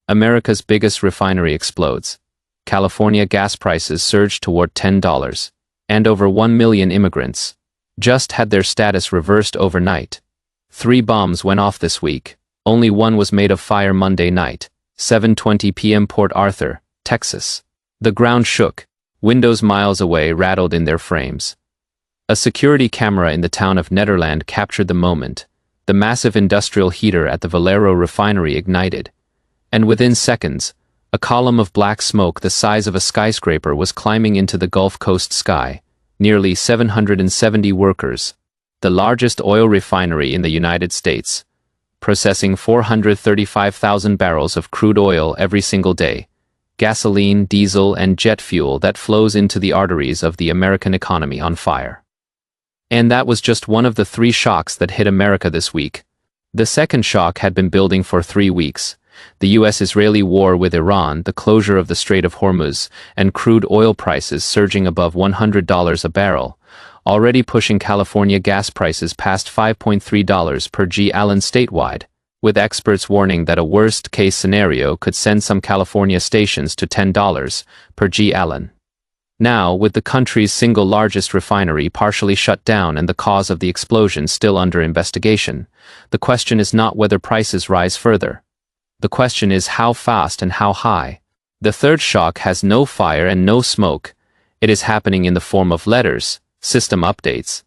America's biggest refinery explodes. California gas prices surge toward $10. And over 1 million immigrants just had their status reversed overnight. 3 bombs went off this week. Only one was made of fire Monday night, 7:20 p.m. Port Arthur, Texas. The ground shook. Windows miles away rattled in their frames. A security camera in the town of Nederland captured the moment. The massive industrial heater at the Valero refinery ignited. And within seconds, a column of black smoke the size of a skyscraper was climbing into the Gulf Coast sky. Nearly 770 workers. The largest oil refinery in the United States, processing 435,000 barrels of crude oil every single day. Gasoline, diesel, and jet fuel that flows into the arteries of the American economy on fire. And that was just one of the 3 shocks that hit America this week. The second shock had been building for 3 weeks. The U.S.-Israeli war with Iran, the closure of the Strait of Hormuz, and crude oil prices surging above $100 a barrel, already pushing California gas prices past $5.3 per gallon statewide, with experts warning that a worst-case scenario could send some California stations to $10 per gallon. Now, with the country's single largest refinery partially shut down and the cause of the explosion still under investigation, the question is not whether prices rise further. The question is how fast and how high. The third shock has no fire and no smoke. It is happening in the form of letters, system updates,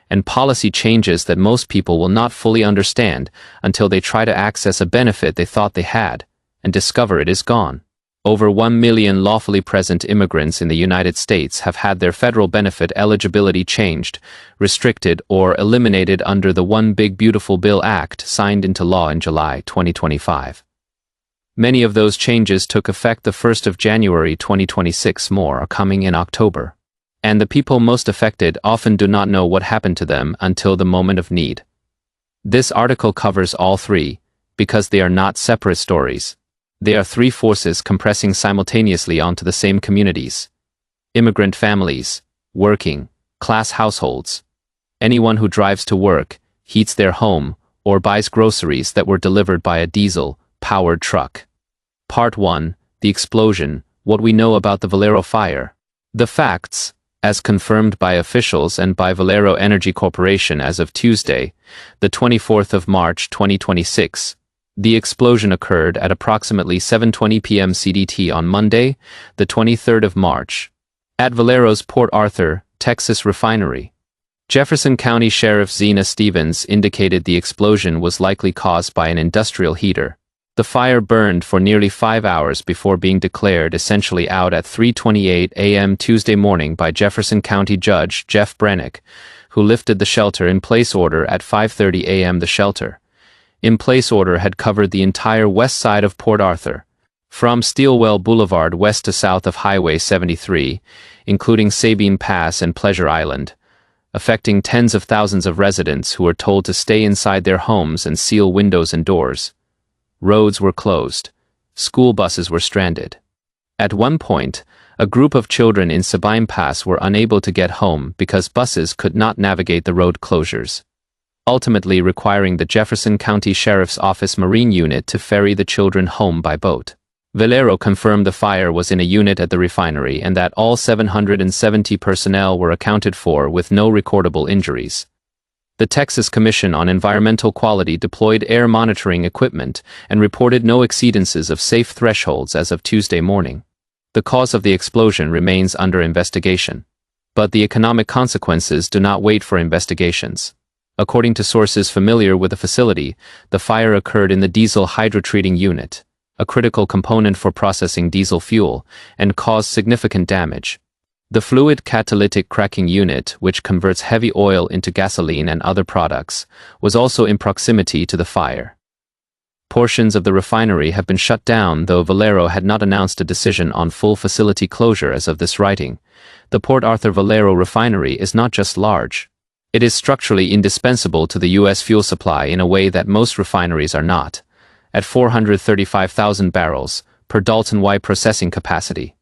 and policy changes that most people will not fully understand until they try to access a benefit they thought they had, and discover it is gone. Over 1 million lawfully present immigrants in the United States have had their federal benefit eligibility changed, restricted, or eliminated under the One Big Beautiful Bill Act signed into law in July 2025. Many of those changes took effect the 1st of January 2026. More are coming in October. And the people most affected often do not know what happened to them until the moment of need. This article covers all 3, because they are not separate stories. They are 3 forces compressing simultaneously onto the same communities. Immigrant families, working class households, anyone who drives to work, heats their home, or buys groceries that were delivered by a diesel-powered truck. Part 1, The Explosion, What We Know About the Valero Fire. The facts, as confirmed by officials and by Valero Energy Corporation as of Tuesday, the 24th of March 2026. The explosion occurred at approximately 7:20 p.m. CDT on Monday, the 23rd of March, at Valero's Port Arthur, Texas refinery. Jefferson County Sheriff Zena Stevens indicated the explosion was likely caused by an industrial heater. The fire burned for nearly 5 hours before being declared essentially out at 3:28 a.m. Tuesday morning by Jefferson County Judge Jeff Brennick, who lifted the shelter-in-place order at 5:30 a.m. The shelter-in-place order had covered the entire west side of Port Arthur, from Steelwell Boulevard west to south of Highway 73, including Sabine Pass and Pleasure Island, affecting tens of thousands of residents who were told to stay inside their homes and seal windows and doors. Roads were closed. School buses were stranded. At one point, a group of children in Sabine Pass were unable to get home because buses could not navigate the road closures, ultimately requiring the Jefferson County Sheriff's Office Marine Unit to ferry the children home by boat. Valero confirmed the fire was in a unit at the refinery and that all 770 personnel were accounted for with no recordable injuries. The Texas Commission on Environmental Quality deployed air monitoring equipment and reported no exceedances of safe thresholds as of Tuesday morning. The cause of the explosion remains under investigation. But the economic consequences do not wait for investigations. According to sources familiar with the facility, the fire occurred in the diesel hydrotreating unit, a critical component for processing diesel fuel, and caused significant damage. The fluid catalytic cracking unit, which converts heavy oil into gasoline and other products, was also in proximity to the fire. Portions of the refinery have been shut down, though Valero had not announced a decision on full facility closure as of this writing. The Port Arthur Valero refinery is not just large. It is structurally indispensable to the U.S. fuel supply in a way that most refineries are not, at 435,000 barrels per Dalton Y processing capacity.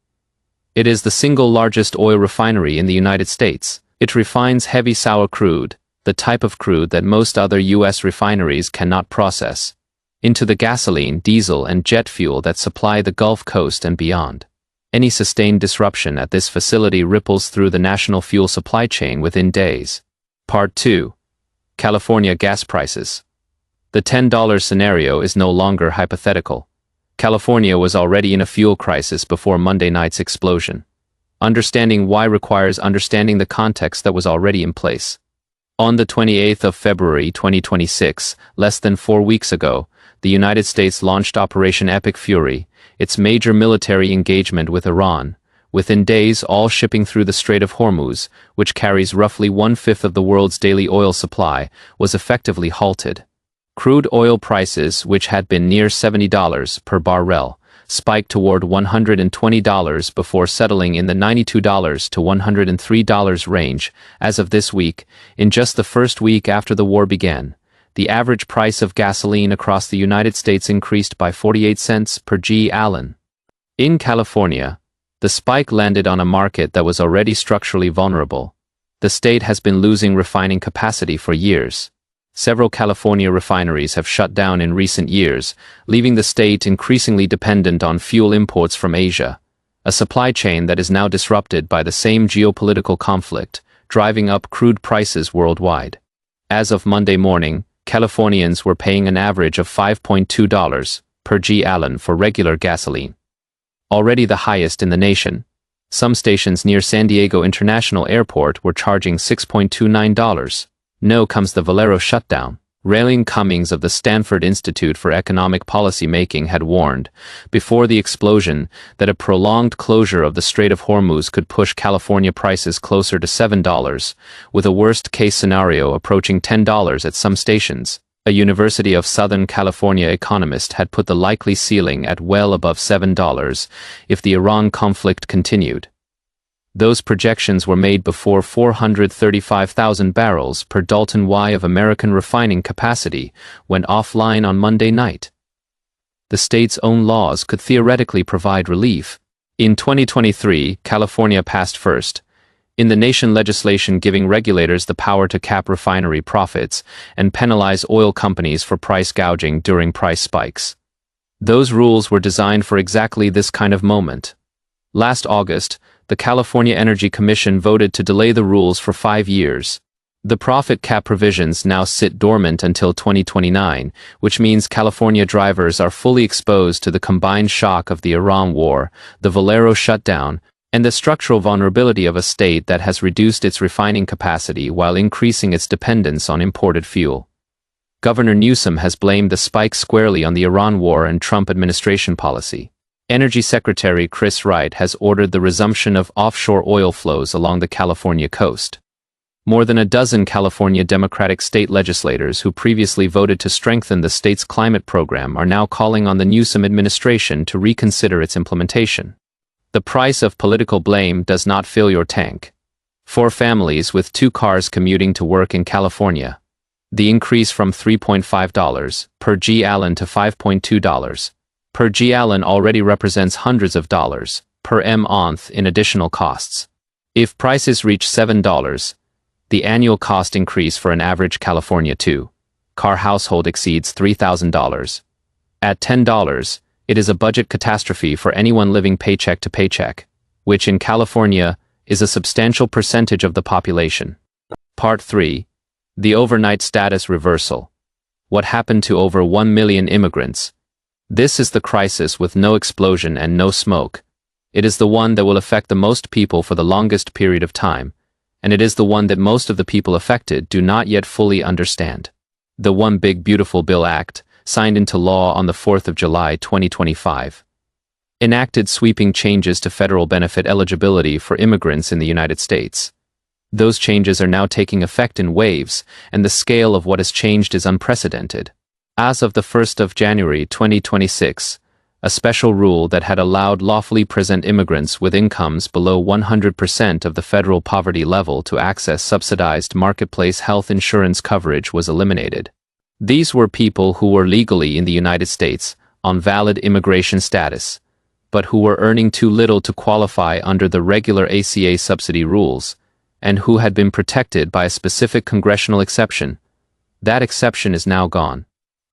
It is the single largest oil refinery in the United States. It refines heavy sour crude, the type of crude that most other U.S. refineries cannot process. into the gasoline, diesel, and jet fuel that supply the Gulf Coast and beyond. Any sustained disruption at this facility ripples through the national fuel supply chain within days. Part 2. California gas prices. The $10 scenario is no longer hypothetical. California was already in a fuel crisis before Monday night's explosion. Understanding why requires understanding the context that was already in place. On the 28th of February 2026, less than 4 weeks ago, the United States launched Operation Epic Fury, its major military engagement with Iran. Within days, all shipping through the Strait of Hormuz, which carries roughly 1/5 of the world's daily oil supply, was effectively halted. Crude oil prices, which had been near $70 per barrel, spiked toward $120 before settling in the $92 to $103 range. As of this week, in just the first week after the war began, the average price of gasoline across the United States increased by 48 cents per gallon. In California, the spike landed on a market that was already structurally vulnerable. The state has been losing refining capacity for years. Several California refineries have shut down in recent years, leaving the state increasingly dependent on fuel imports from Asia, a supply chain that is now disrupted by the same geopolitical conflict, driving up crude prices worldwide. As of Monday morning, Californians were paying an average of $5.2 per gallon for regular gasoline, already the highest in the nation. Some stations near San Diego International Airport were charging $6.29. Now comes the Valero shutdown. Raylan Cummings of the Stanford Institute for Economic Policy Making had warned, before the explosion, that a prolonged closure of the Strait of Hormuz could push California prices closer to $7, with a worst-case scenario approaching $10 at some stations. A University of Southern California economist had put the likely ceiling at well above $7 if the Iran conflict continued. Those projections were made before 435,000 barrels per Dalton Y of American refining capacity went offline on Monday night. The state's own laws could theoretically provide relief. In 2023, California passed first in the nation legislation giving regulators the power to cap refinery profits and penalize oil companies for price gouging during price spikes. Those rules were designed for exactly this kind of moment. Last August, the California Energy Commission voted to delay the rules for 5 years. The profit cap provisions now sit dormant until 2029, which means California drivers are fully exposed to the combined shock of the Iran war, the Valero shutdown, and the structural vulnerability of a state that has reduced its refining capacity while increasing its dependence on imported fuel. Governor Newsom has blamed the spike squarely on the Iran war and Trump administration policy. Energy Secretary Chris Wright has ordered the resumption of offshore oil flows along the California coast. More than a dozen California Democratic state legislators who previously voted to strengthen the state's climate program are now calling on the Newsom administration to reconsider its implementation. The price of political blame does not fill your tank. For families with 2 cars commuting to work in California, the increase from $3.5 per gallon to $5.2 per gallon already represents hundreds of dollars per month in additional costs. If prices reach $7, the annual cost increase for an average California 2-car household exceeds $3,000. At $10, it is a budget catastrophe for anyone living paycheck to paycheck, which in California is a substantial percentage of the population. Part 3. The overnight status reversal. What happened to over 1 million immigrants? This is the crisis with no explosion and no smoke. It is the one that will affect the most people for the longest period of time, and it is the one that most of the people affected do not yet fully understand. The One Big Beautiful Bill Act, signed into law on the 4th of July 2025, enacted sweeping changes to federal benefit eligibility for immigrants in the United States. Those changes are now taking effect in waves, and the scale of what has changed is unprecedented. As of the 1st of January 2026, a special rule that had allowed lawfully present immigrants with incomes below 100% of the federal poverty level to access subsidized marketplace health insurance coverage was eliminated. These were people who were legally in the United States on valid immigration status, but who were earning too little to qualify under the regular ACA subsidy rules, and who had been protected by a specific congressional exception. That exception is now gone.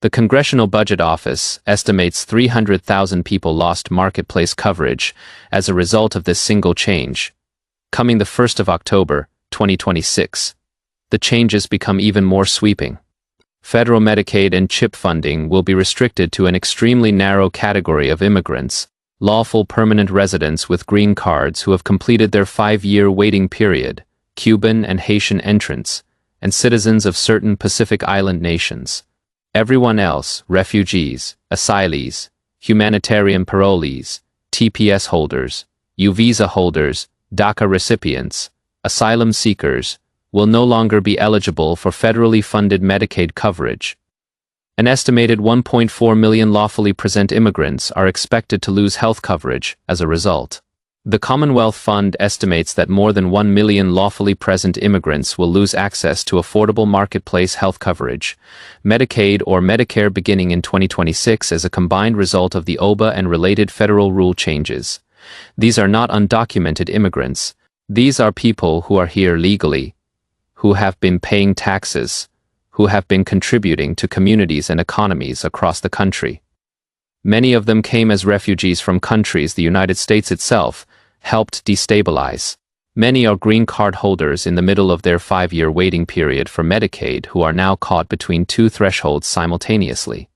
The Congressional Budget Office estimates 300,000 people lost marketplace coverage as a result of this single change. Coming the 1st of October, 2026, the changes become even more sweeping. Federal Medicaid and CHIP funding will be restricted to an extremely narrow category of immigrants, lawful permanent residents with green cards who have completed their 5-year waiting period, Cuban and Haitian entrants, and citizens of certain Pacific Island nations. Everyone else, refugees, asylees, humanitarian parolees, TPS holders, U-visa holders, DACA recipients, asylum seekers, will no longer be eligible for federally funded Medicaid coverage. An estimated 1.4 million lawfully present immigrants are expected to lose health coverage as a result. The Commonwealth Fund estimates that more than 1 million lawfully present immigrants will lose access to affordable marketplace health coverage, Medicaid or Medicare beginning in 2026 as a combined result of the OBBBA and related federal rule changes. These are not undocumented immigrants. These are people who are here legally, who have been paying taxes, who have been contributing to communities and economies across the country. Many of them came as refugees from countries the United States itself helped destabilize. Many are green card holders in the middle of their 5-year waiting period for Medicaid who are now caught between two thresholds simultaneously.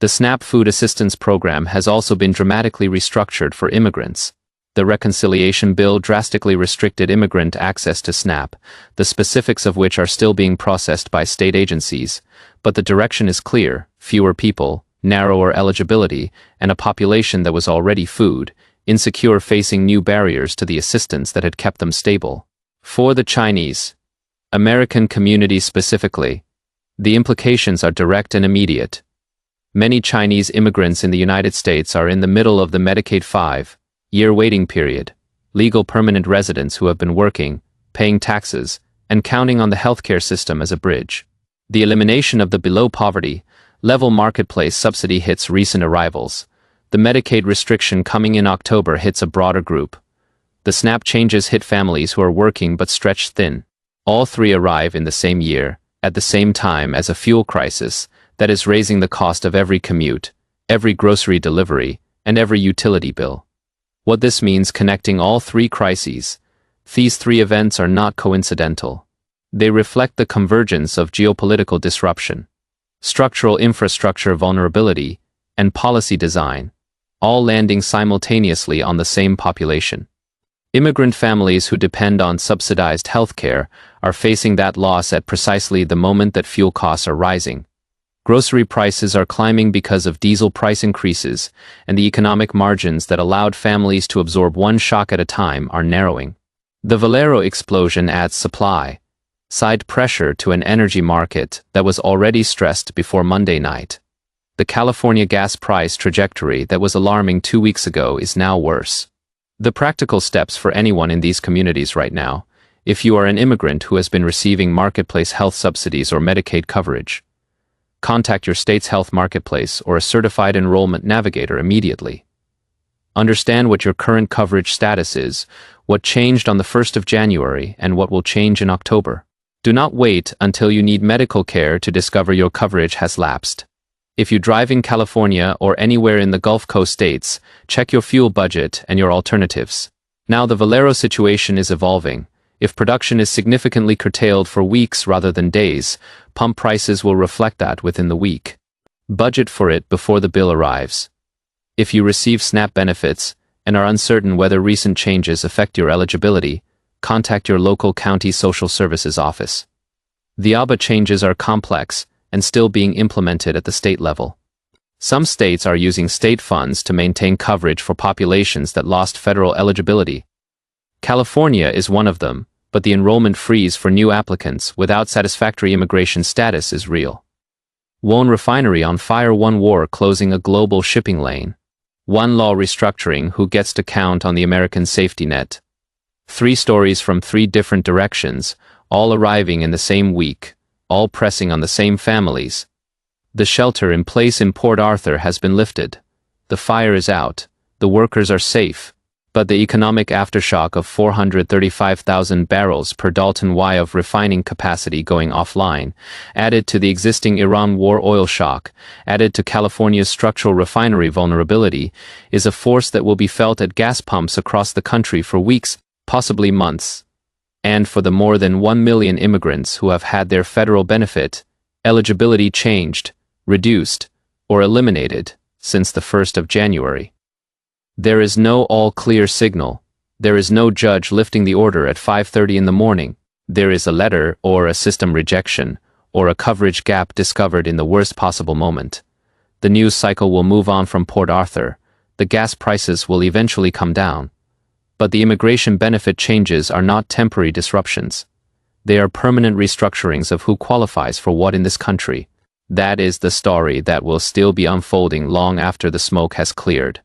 The SNAP Food Assistance Program has also been dramatically restructured for immigrants. The reconciliation bill drastically restricted immigrant access to SNAP, the specifics of which are still being processed by state agencies, but the direction is clear: fewer people, narrower eligibility, and a population that was already food insecure facing new barriers to the assistance that had kept them stable. For the Chinese American community specifically, the implications are direct and immediate. Many Chinese immigrants in the United States are in the middle of the Medicaid 5-year waiting period, legal permanent residents who have been working, paying taxes, and counting on the healthcare system as a bridge. The elimination of the below-poverty level marketplace subsidy hits recent arrivals. The Medicaid restriction coming in October hits a broader group. The SNAP changes hit families who are working but stretched thin. All three arrive in the same year, at the same time as a fuel crisis that is raising the cost of every commute, every grocery delivery, and every utility bill. What this means connecting all three crises, these three events are not coincidental. They reflect the convergence of geopolitical disruption, structural infrastructure vulnerability, and policy design, all landing simultaneously on the same population. Immigrant families who depend on subsidized healthcare are facing that loss at precisely the moment that fuel costs are rising. Grocery prices are climbing because of diesel price increases, and the economic margins that allowed families to absorb one shock at a time are narrowing. The Valero explosion adds supply-side pressure to an energy market that was already stressed before Monday night. The California gas price trajectory that was alarming 2 weeks ago is now worse. The practical steps for anyone in these communities right now, if you are an immigrant who has been receiving marketplace health subsidies or Medicaid coverage, contact your state's health marketplace or a certified enrollment navigator immediately. Understand what your current coverage status is, what changed on the 1st of January, and what will change in October. Do not wait until you need medical care to discover your coverage has lapsed. If you drive in California or anywhere in the Gulf Coast states, check your fuel budget and your alternatives. Now the Valero situation is evolving. If production is significantly curtailed for weeks rather than days, pump prices will reflect that within the week. Budget for it before the bill arrives. If you receive SNAP benefits and are uncertain whether recent changes affect your eligibility, contact your local county social services office. The OBBBA changes are complex and still being implemented at the state level. Some states are using state funds to maintain coverage for populations that lost federal eligibility. California is one of them, but the enrollment freeze for new applicants without satisfactory immigration status is real. One refinery on fire, one war closing a global shipping lane. One law restructuring who gets to count on the American safety net. 3 stories from 3 different directions, all arriving in the same week, all pressing on the same families. The shelter in place in Port Arthur has been lifted. The fire is out. The workers are safe. But the economic aftershock of 435,000 barrels per Dalton Y of refining capacity going offline, added to the existing Iran war oil shock, added to California's structural refinery vulnerability, is a force that will be felt at gas pumps across the country for weeks, possibly months. And for the more than 1 million immigrants who have had their federal benefit, eligibility changed, reduced, or eliminated since the 1st of January. There is no all-clear signal. There is no judge lifting the order at 5:30 in the morning. There is a letter or a system rejection or a coverage gap discovered in the worst possible moment. The news cycle will move on from Port Arthur. The gas prices will eventually come down. But the immigration benefit changes are not temporary disruptions. They are permanent restructurings of who qualifies for what in this country. That is the story that will still be unfolding long after the smoke has cleared.